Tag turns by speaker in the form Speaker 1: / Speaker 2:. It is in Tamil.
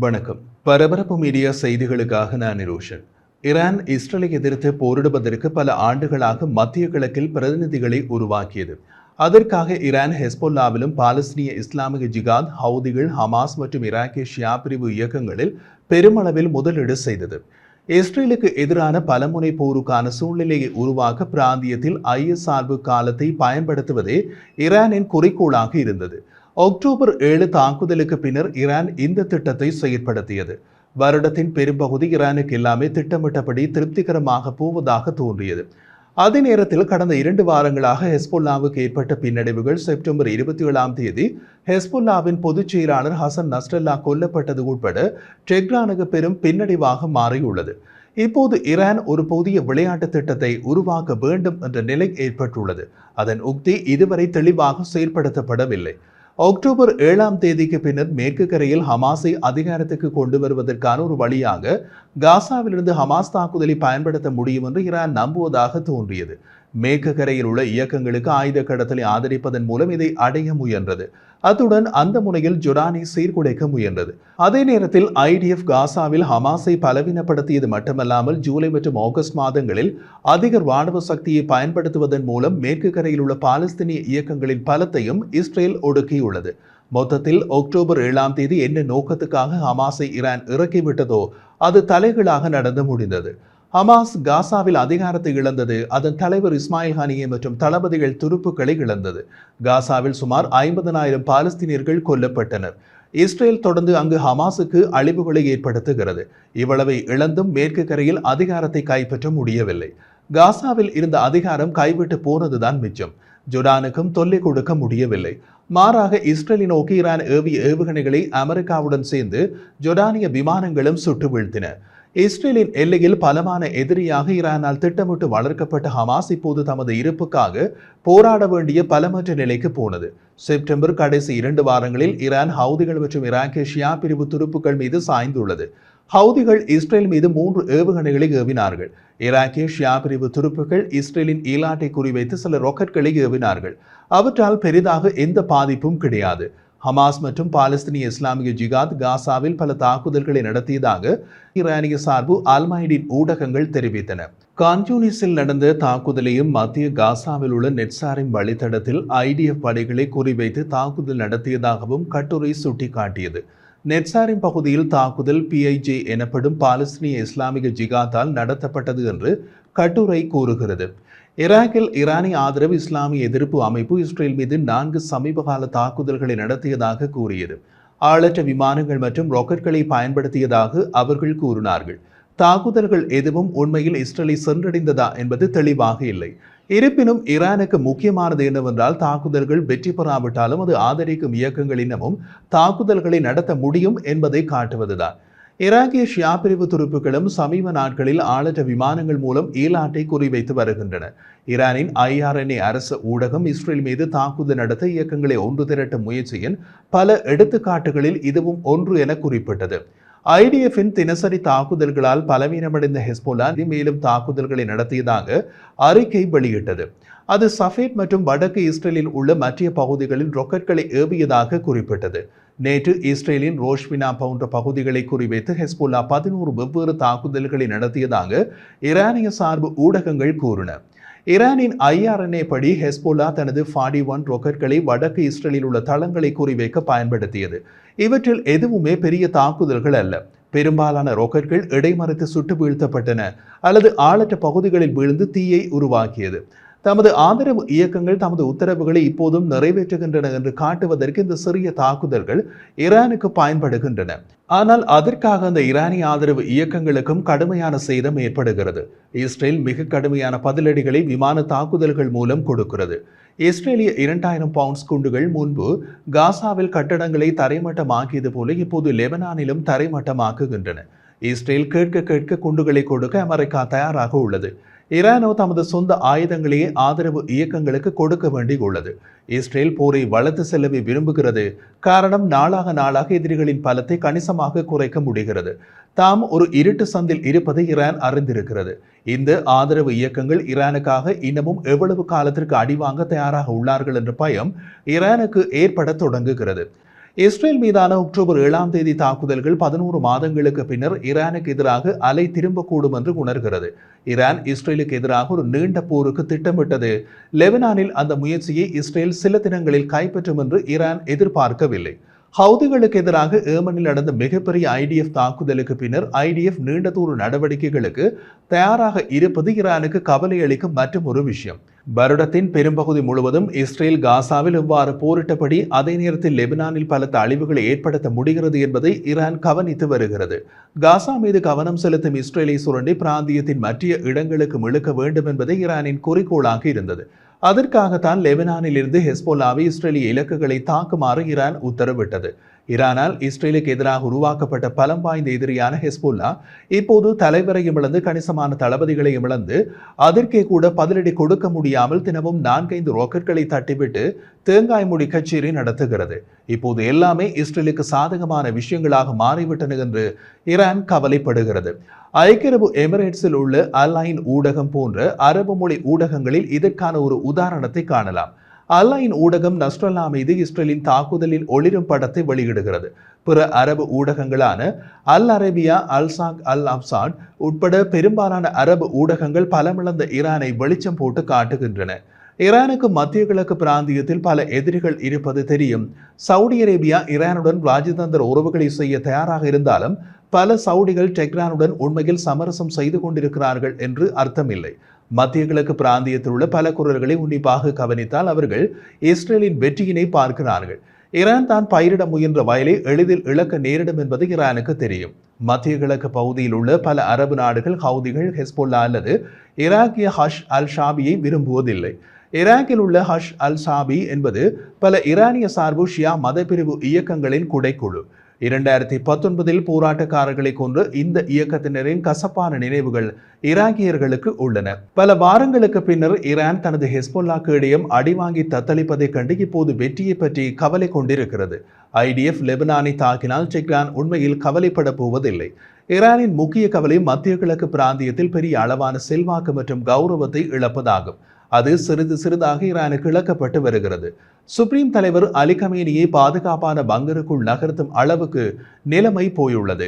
Speaker 1: வணக்கம். பரபரப்பு மீடியா செய்திகளுக்காக நான் நிரோஷன். ஈரான் இஸ்ரேலை எதிர்த்து போரிடுவதற்கு பல ஆண்டுகளாக மத்திய கிழக்கில் பிரதிநிதிகளை உருவாக்கியது. அதற்காக ஈரான் ஹெஸ்பொல்லாவிலும் பாலஸ்தீனிய இஸ்லாமிய ஜிகாத், ஹவுதிகள், ஹமாஸ் மற்றும் ஈராக்கிய ஷியா பிரிவு இயக்கங்களில் பெருமளவில் முதலீடு செய்தது. இஸ்ரேலுக்கு எதிரான பலமுனை போருக்கான சூழ்நிலையை உருவாக்க பிராந்தியத்தில் IS சார்பு காலத்தை பயன்படுத்துவதே ஈரானின் குறிக்கோளாக இருந்தது. அக்டோபர் 7 தாக்குதலுக்கு பின்னர் ஈரான் இந்த திட்டத்தை செயற்படுத்தியது. வருடத்தின் பெரும்பகுதி ஈரானுக்கு எல்லாமே திட்டமிட்டபடி திருப்திகரமாக போவதாக தோன்றியது. அதே நேரத்தில் கடந்த 2 வாரங்களாக ஹெஸ்பொல்லாவுக்கு ஏற்பட்ட பின்னடைவுகள், செப்டம்பர் 27 ஹெஸ்பொல்லாவின் பொதுச் செயலாளர் ஹசன் நஸ்ரல்லா கொல்லப்பட்டது உட்பட டெஹ்ரானுக்கு பெரும் பின்னடைவாக மாறியுள்ளது. இப்போது ஈரான் ஒரு புதிய விளையாட்டு திட்டத்தை உருவாக்க வேண்டும் என்ற நிலை ஏற்பட்டுள்ளது. அதன் உக்தி இதுவரை தெளிவாக செயல்படுத்தப்படவில்லை. அக்டோபர் 7 பின்னர் மேற்கு கரையில் ஹமாஸை அதிகாரத்துக்கு கொண்டு வருவதற்கான ஒரு வழியாக காசாவிலிருந்து ஹமாஸ் தாக்குதலை பயன்படுத்த முடியும் என்று ஈரான் நம்புவதாக தோன்றியது. மேற்கு கரையில் உள்ள இயக்கங்களுக்கு ஆயுத கடத்தலை ஆதரிப்பதன் மூலம் இதை அடைய முயன்றது. அத்துடன் அந்த முனையில் ஜோர்டானை சீர்குலைக்க முயன்றது. அதே நேரத்தில் IDF காசாவில் ஹமாஸை பலவீனப்படுத்தியது மட்டுமல்லாமல் ஜூலை மற்றும் ஆகஸ்ட் மாதங்களில் அதிக ராணுவ சக்தியை பயன்படுத்துவதன் மூலம் மேற்கு கரையில் உள்ள பாலஸ்தீனிய இயக்கங்களின் பலத்தையும் இஸ்ரேல் ஒடுக்கியுள்ளது. மொத்தத்தில் அக்டோபர் 7 என்ன நோக்கத்துக்காக ஹமாஸை ஈரான் இறக்கிவிட்டதோ அது தலைகளாக நடந்து முடிந்தது. ஹமாஸ் காசாவில் அதிகாரத்தை இழந்தது. அதன் தலைவர் இஸ்மாயில் ஹானியே மற்றும் தளபதிகள் துருப்புக்களை இழந்தது. காசாவில் சுமார் 50,000 பாலஸ்தீனியர்கள் கொல்லப்பட்டனர். இஸ்ரேல் தொடர்ந்து அங்கு ஹமாஸுக்கு அழிவுகளை ஏற்படுத்துகிறது. இவ்வளவை இழந்தும் மேற்கு கரையில் அதிகாரத்தை கைப்பற்ற முடியவில்லை. காசாவில் இருந்த அதிகாரம் கைவிட்டு போனதுதான் மிச்சம். ஜோர்டானுக்கும் தொல்லை கொடுக்க முடியவில்லை. மாறாக இஸ்ரேலை நோக்கி ஈரான் ஏவிய ஏவுகணைகளை அமெரிக்காவுடன் சேர்ந்து ஜோர்டானிய விமானங்களும் சுட்டு வீழ்த்தின. இஸ்ரேலின் எல்லையில் பலமான எதிரியாக ஈரானால் திட்டமிட்டு வளர்க்கப்பட்ட ஹமாஸ் இப்போது தமது இருப்புக்காக போராட வேண்டிய பலமற்ற நிலைக்கு போனது. செப்டம்பர் கடைசி 2 வாரங்களில் ஈரான் ஹவுதிகள் மற்றும் ஈராக்கிய ஷியா பிரிவு துருப்புக்கள் மீது சாய்ந்துள்ளது. ஹவுதிகள் இஸ்ரேல் மீது 3 ஏவுகணைகளை ஏவினார்கள். ஈராக்கிய ஷியா பிரிவு துருப்புக்கள் இஸ்ரேலின் ஈலாட்டை குறிவைத்து சில ராக்கெட்களை ஏவினார்கள். அவற்றால் பெரிதாக எந்த பாதிப்பும் கிடையாது. ஹமாஸ் மற்றும் பாலஸ்தீனிய இஸ்லாமிய ஜிகாத் காசாவில் பல தாக்குதல்களை நடத்தியதாக ஈரானிய சார்பு அல்மைடின் ஊடகங்கள் தெரிவித்தன. கான்யூனிஸில் நடந்த தாக்குதலையும் மத்திய காசாவில் உள்ள நெட்சாரின் வழித்தடத்தில் IDF படைகளை குறிவைத்து தாக்குதல் நடத்தியதாகவும் கட்டுரை சுட்டிக்காட்டியது. நெட்சாரின் பகுதியில் தாக்குதல் PIJ எனப்படும் பாலஸ்தீனிய இஸ்லாமிய ஜிகாத்தால் நடத்தப்பட்டது என்று கட்டுரை கூறுகிறது. ஈராக்கில் ஈரானிய ஆதரவு இஸ்லாமிய எதிர்ப்பு அமைப்பு இஸ்ரேல் மீது 4 சமீபகால தாக்குதல்களை நடத்தியதாக கூறியது. ஆளற்ற விமானங்கள் மற்றும் ராக்கெட்களை பயன்படுத்தியதாக அவர்கள் கூறினார்கள். தாக்குதல்கள் எதுவும் உண்மையில் இஸ்ரேலை சென்றடைந்ததா என்பது தெளிவாக இல்லை. இருப்பினும் ஈரானுக்கு முக்கியமானது என்னவென்றால் தாக்குதல்கள் வெற்றி பெறாவிட்டாலும் அது ஆதரிக்கும் இயக்கங்கள் இன்னமும் தாக்குதல்களை நடத்த முடியும் என்பதை காட்டுவதுதான். ஈராக்கிய ஷியா பிரிவு துருப்புகளும் சமீப நாட்களில் ஆளற்ற விமானங்கள் மூலம் ஈலாட்டை குறிவைத்து வருகின்றன. ஈரானின் IRNA அரசு ஊடகம் இஸ்ரேல் மீது தாக்குதல் நடத்த இயக்கங்களை ஒன்று திரட்டும் முயற்சியின் பல எடுத்துக்காட்டுகளில் இதுவும் ஒன்று என குறிப்பிட்டது. IDF-இன் தினசரி தாக்குதல்களால் பலவீனமடைந்த ஹெஸ்பொல்லா மேலும் தாக்குதல்களை நடத்தியதாக அறிக்கை வெளியிட்டது. அது சஃபேட் மற்றும் வடக்கு இஸ்ரேலில் உள்ள மற்ற பகுதிகளில் ராக்கெட்களை ஏவியதாக குறிப்பிட்டது. நேற்று இஸ்ரேலின் ரோஷ்வினா போன்ற பகுதிகளை குறிவைத்து ஹெஸ்பொல்லா 11 வெவ்வேறு தாக்குதல்களை நடத்தியதாக ஈரானிய சார்பு ஊடகங்கள் கூறின. ஈரானின் IRNA படி ஹெஸ்பொல்லா தனது 41 ராக்கெட்களை வடக்கு இஸ்ரேலில் உள்ள தளங்களை குறிவைக்க பயன்படுத்தியது. இவற்றில் எதுவுமே பெரிய தாக்குதல்கள் அல்ல. பெரும்பாலான ராக்கெட்கள் இடைமறித்து சுட்டு வீழ்த்தப்பட்டன அல்லது ஆளற்ற பகுதிகளில் வீழ்ந்து தீயை உருவாக்கியது. தமது ஆதரவு இயக்கங்கள் தமது உத்தரவுகளை இப்போதும் நிறைவேற்றுகின்றன என்று காட்டுவதற்கு இந்த சிறிய தாக்குதல்கள் ஈரானுக்கு பயன்படுகின்றன. ஆனால் அதற்காக அந்த ஈரானிய ஆதரவு இயக்கங்களுக்கும் கடுமையான சேதம் ஏற்படுகிறது. இஸ்ரேல் மிக கடுமையான பதிலடிகளை விமான தாக்குதல்கள் மூலம் கொடுக்கிறது. இஸ்ரேலிய 2000 பவுண்ட்ஸ் குண்டுகள் முன்பு காசாவில் கட்டடங்களை தரைமட்டமாக்கியது போல இப்போது லெபனானிலும் தரைமட்டமாக்குகின்றன. இஸ்ரேல் கேட்க குண்டுகளை கொடுக்க அமெரிக்கா தயாராக உள்ளது. ஈரானோ தமது சொந்த ஆயுதங்களையே ஆதரவு இயக்கங்களுக்கு கொடுக்க வேண்டியுள்ளது. இஸ்ரேல் போரை வளர்த்து செல்லவே விரும்புகிறது. காரணம் நாளாக எதிரிகளின் பலத்தை கணிசமாக குறைக்க முடிகிறது. தாம் ஒரு இருட்டு சந்தில் இருப்பதை ஈரான் அறிந்திருக்கிறது. இந்த ஆதரவு இயக்கங்கள் ஈரானுக்காக இன்னமும் எவ்வளவு காலத்திற்கு அடிவாங்க தயாராக உள்ளார்கள் என்ற பயம் ஈரானுக்கு ஏற்பட தொடங்குகிறது. இஸ்ரேல் மீதான அக்டோபர் 7ஆம் தேதி தாக்குதல்கள் 11 மாதங்களுக்கு பின்னர் ஈரானுக்கு எதிராக அலை திரும்பக்கூடும் என்று உணர்கிறது. ஈரான் இஸ்ரேலுக்கு எதிராக ஒரு நீண்ட போருக்கு திட்டமிட்டது. லெபனானில் அந்த முயற்சியை இஸ்ரேல் சில தினங்களில் கைப்பற்றும் என்று ஈரான் எதிர்பார்க்கவில்லை. ஹவுதிகளுக்கு எதிராக ஏமனில் நடந்த மிகப்பெரிய ஐடிஎஃப் தாக்குதலுக்கு பின்னர் ஐடிஎஃப் நீண்ட தூர நடவடிக்கைகளுக்கு தயாராக இருப்பது ஈரானுக்கு கவலை அளிக்கும் மற்றும் ஒரு விஷயம். வருடத்தின் பெரும்பகுதி முழுவதும் இஸ்ரேல் காசாவில் இவ்வாறு போரிட்டபடி அதே நேரத்தில் லெபனானில் பலத்த அழிவுகளை ஏற்படுத்த முடிகிறது என்பதை ஈரான் கவனித்து வருகிறது. காசா மீது கவனம் செலுத்தும் இஸ்ரேலை சுரண்டி பிராந்தியத்தின் மற்ற இடங்களுக்கு இழுக்க வேண்டும் என்பதை ஈரானின் குறிக்கோளாக இருந்தது. அதற்காகத்தான் லெபனானில் இருந்து ஹெஸ்போல்லாவை இஸ்ரேலிய இலக்குகளை தாக்குமாறு ஈரான் உத்தரவிட்டது. ஈரானால் இஸ்ரேலுக்கு எதிராக உருவாக்கப்பட்ட பலம் வாய்ந்த எதிரியான ஹெஸ்போல்லா இப்போது தலைவரையும் இழந்து கணிசமான தளபதிகளையும் இழந்து அதற்கே கூட பதிலடி கொடுக்க முடியாமல் தினமும் 4-5 ராக்கெட்களை தட்டிவிட்டு தேங்காய் மூடி கச்சேரி நடத்துகிறது. இப்போது எல்லாமே இஸ்ரேலுக்கு சாதகமான விஷயங்களாக மாறிவிட்டன என்று ஈரான் கவலைப்படுகிறது. ஐக்கிய அரபு எமிரேட்ஸில் உள்ள அல்-ஐன் ஊடகம் போன்ற அரபு மொழி ஊடகங்களில் இதற்கான ஒரு உதாரணத்தை காணலாம். அல்-ஐன் ஊடகம் நஸ்ரல்லா மீது இஸ்ரேலின் தாக்குதலில் ஒளிரும் படத்தை வெளியிடுகிறது. பிற அரபு ஊடகங்களான அல் அரேபியா, அல் சாக், அல் அப்சாட் உட்பட பெரும்பாலான அரபு ஊடகங்கள் பலமிழந்த ஈரானை வெளிச்சம் போட்டு காட்டுகின்றன. ஈரானுக்கு மத்திய கிழக்கு பிராந்தியத்தில் பல எதிரிகள் இருப்பது தெரியும். சவுதி அரேபியா ஈரானுடன் ராஜதந்திர உறவுகளை செய்ய தயாராக இருந்தாலும் பல சவுடிகள் டெஹ்ரானுடன் உண்மையில் சமரசம் செய்து கொண்டிருக்கிறார்கள் என்று அர்த்தமில்லை. மத்திய கிழக்கு பிராந்தியத்தில் உள்ள பல குரல்களை உன்னிப்பாக கவனித்தால் அவர்கள் இஸ்ரேலின் வெற்றியினை பார்க்கிறார்கள். ஈரான் தான் பயிரிட முயன்ற வயலை எளிதில் இழக்க நேரிடும் என்பது ஈரானுக்கு தெரியும். மத்திய கிழக்கு பகுதியில் உள்ள பல அரபு நாடுகள் ஹவுதிகள், ஹெஸ்போல்லா அல்லது ஈராக்கிய ஹஷ் அல் ஷாபியை விரும்புவதில்லை. ஈராக்கில் உள்ள ஹஷ் அல் ஷாபி என்பது பல ஈரானிய சார்பு ஷியா மதப்பிரிவு இயக்கங்களின் குடைக்குழு. 2019 போராட்டக்காரர்களை கொண்டு இந்த இயக்கத்தினரின் கசப்பான நினைவுகள் ஈராக்கியர்களுக்கு உள்ளன. பல வாரங்களுக்கு பின்னர் ஈரான் தனது ஹெஸ்போல்லாக்கு இடையும் அடிவாங்கி தத்தளிப்பதை கண்டு இப்போது வெற்றியை பற்றி கவலை கொண்டிருக்கிறது. ஐடிஎஃப் லெபனானை தாக்கினால் டெஹ்ரான் உண்மையில் கவலைப்பட போவதில்லை. ஈரானின் முக்கிய கவலை மத்திய கிழக்கு பிராந்தியத்தில் பெரிய அளவான செல்வாக்கு மற்றும் கௌரவத்தை இழப்பதாகும். அது சிறிது சிறிதாக ஈரானுக்கு இழக்கப்பட்டு வருகிறது. சுப்ரீம் தலைவர் அலி கமேனியை பாதுகாப்பான பங்கருக்குள் நகர்த்தும் அளவுக்கு நிலைமை போயுள்ளது.